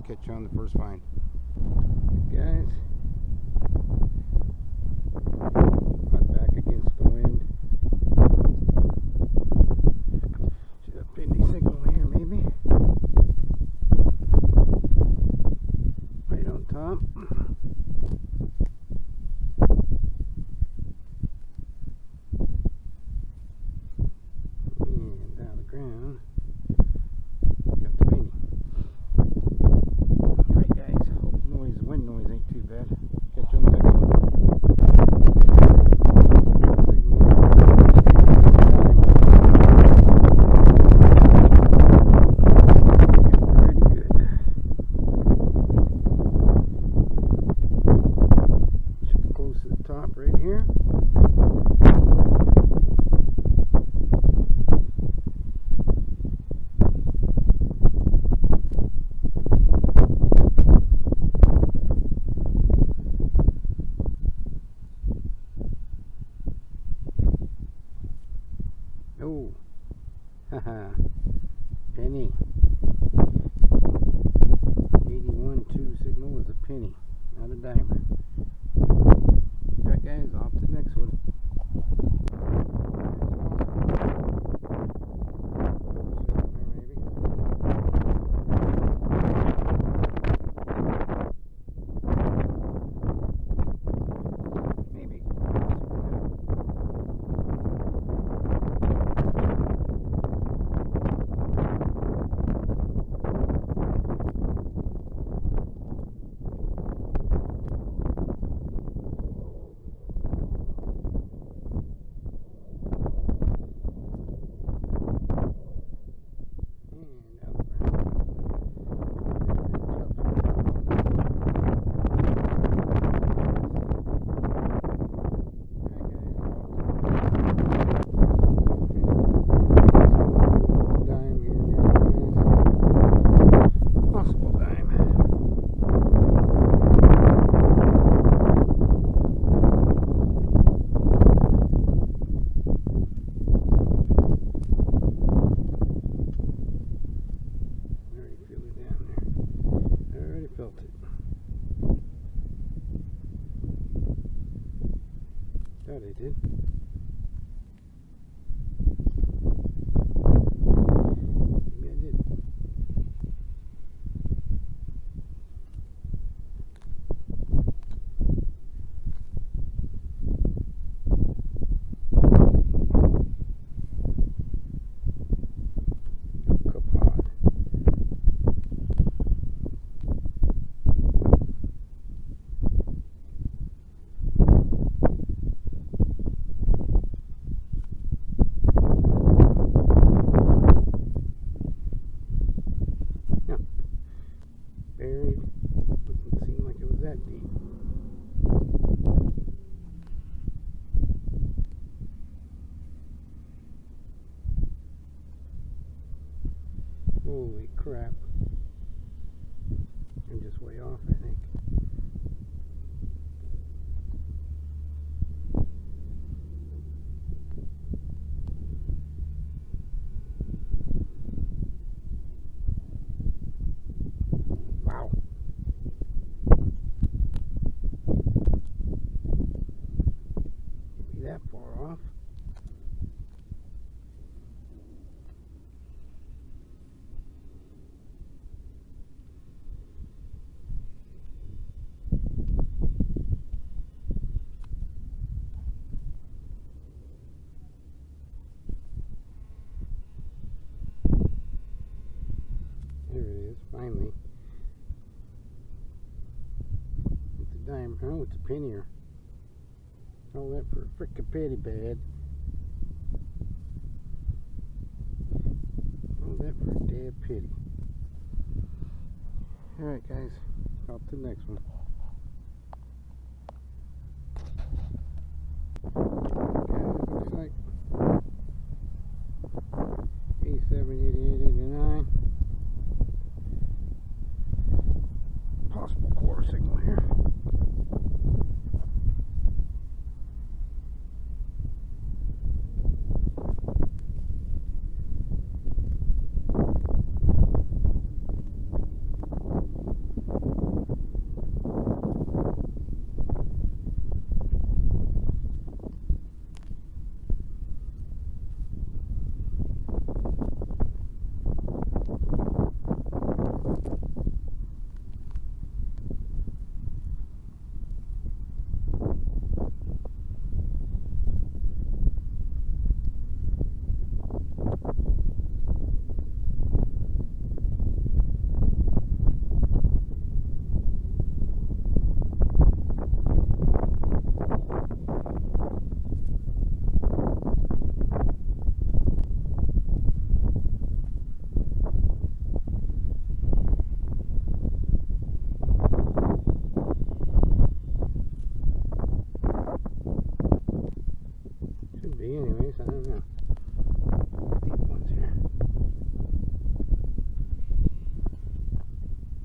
catch you on the first find. Guys, my back against the wind. Should have pinned the signal here, maybe. Right on top. And down the ground. Got the penny. Alright guys, hope wind noise ain't too bad. Catch you on the next one. Top right here. Oh, haha, penny. 81.2 signal was a penny, not a dimer. Alright guys, off to the next one. Maybe. Felt it. Thought I did. Maybe I did. Buried. Doesn't seem like it was that deep. Holy crap. I'm just way off, I think. Wow. Be that far off. There it is, finally. It's a dime. Oh, it's a pennier. All that for a frickin' petty bad. All that for a damn pity. Alright guys, off to the next one. Guys, looks like 87, 88, 89. Possible quarter signal here.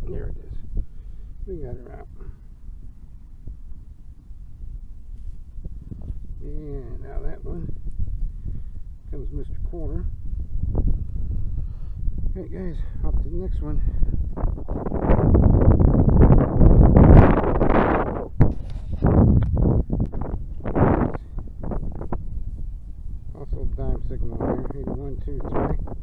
There it is. We got her out. And now that one comes Mr. Quarter. Alright guys, up to the next one. Also dime signal here, 81, 2, 3.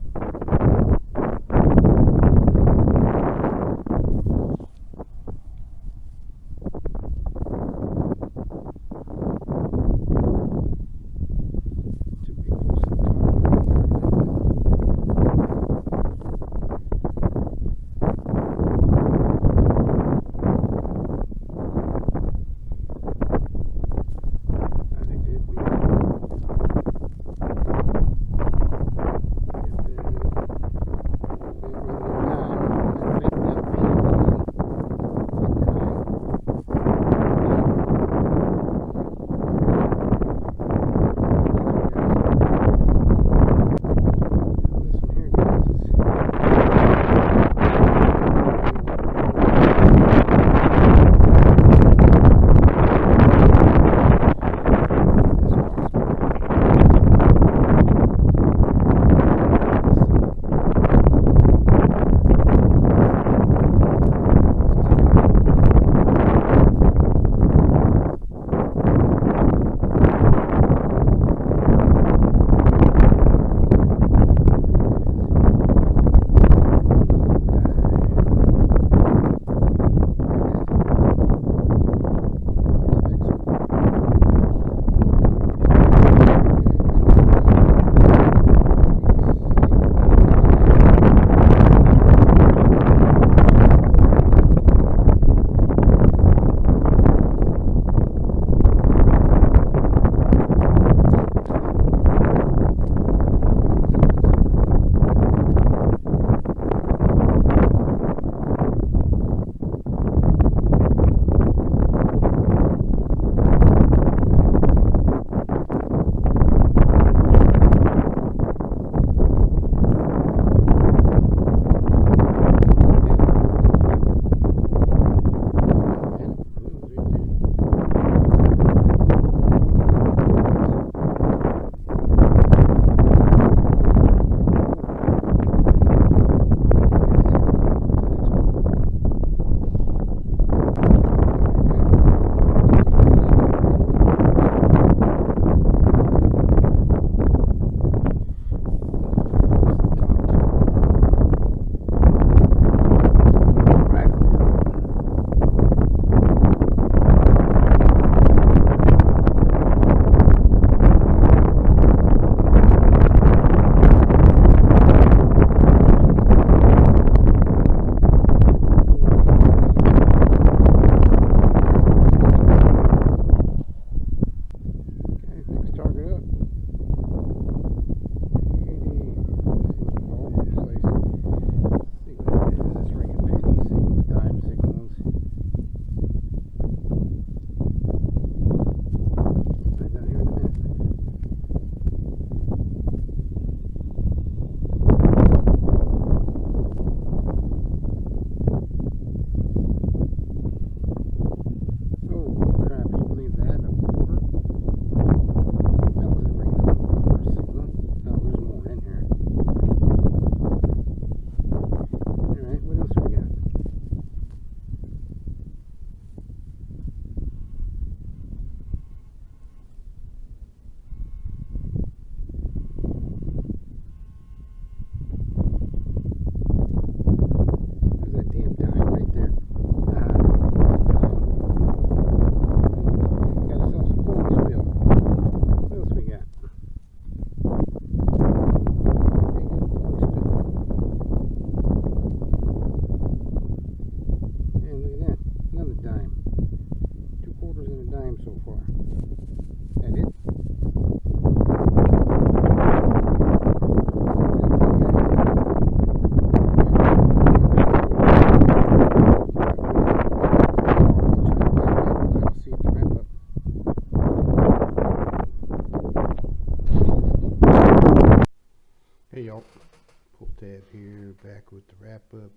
PullTab here, back with the wrap up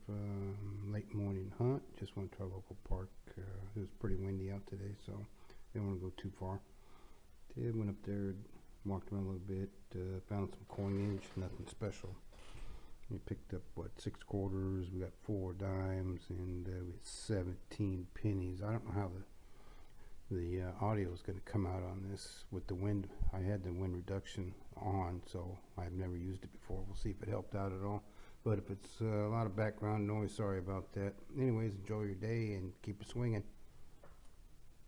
late morning hunt. Just went to our local park. It was pretty windy out today, so didn't want to go too far. Went up there, walked around a little bit, found some coinage, nothing special. We picked up, what, 6 quarters, we got 4 dimes, and we had 17 pennies. I don't know how the audio is going to come out on this with the wind. I had the wind reduction on, so I've never used it before. We'll see if it helped out at all. But if it's a lot of background noise, sorry about that. Anyways, enjoy your day and keep it swinging.